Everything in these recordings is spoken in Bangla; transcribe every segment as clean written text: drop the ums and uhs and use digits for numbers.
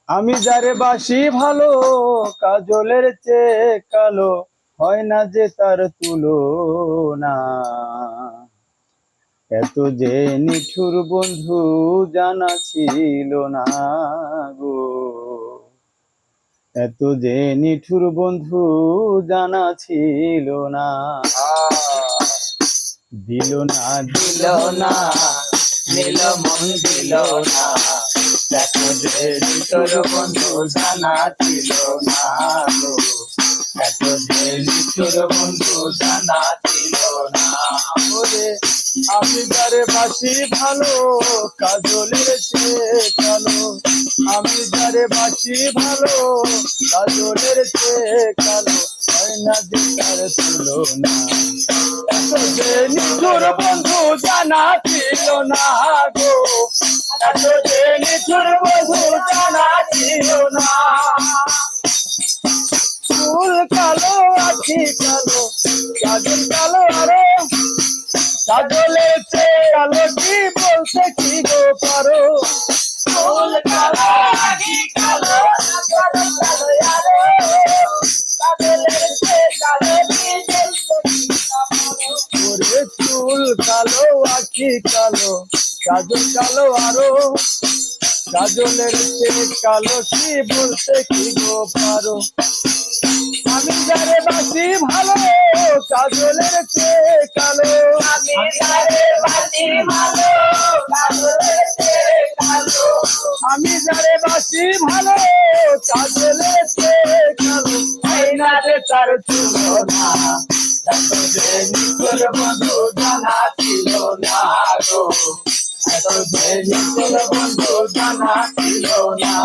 আমি যারে বাসি ভালো, কাজলের চেয়ে কালো, হয় না যে তার তুলনা। এত যে নিঠুর বন্ধু জানা ছিল না গো, এত যে নিঠুর বন্ধু জানা ছিল না। দিল না দিল না, নিল মন দিল না, এত যে নিঠুর বন্ধু জানা ছিল না গো, এত যে নিঠুর বন্ধু জানা ছিল না। ওরে আমি যারে বাসি ভালো, কাজলের চেয়ে কালো, আমি যারে বাসি ভালো, কাজলের চেয়ে কালো, হয় না যে তার তুলনা। এত যে নিঠুর বন্ধু জানা ছিল না গো, এত যে নিঠুর বন্ধু জানা ছিল না। চুল কালো আখি কালো, কাজল কালো আরো, কাজলের চেয়ে কালো কি বলতে কি গো পারো। চুল কালো আখি কালো, কাজল কালো আরো, কাজলের চেয়ে কালো কি বলতে কি গো পারো। ওরে চুল কালো আখি কালো, কাজল কালো আরো, কাজলের চেয়ে কালো কি বলতে কি গো পারো। আমি যারে বাসি ভালো, কাজলের চেয়ে কালো, আমি যারে বাসি ভালো, কাজলের চেয়ে কালো, আমি যারে বাসি ভালো, কাজলের চেয়ে কালো, হয় না যে তার তুলনা। এত যে নিঠুর বন্ধু জানা ছিল না গো, এত যে নিঠুর বন্ধু জানা ছিল না,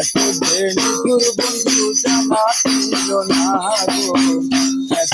এত যে নিঠুর বন্ধু জানা ছিল না গো, এত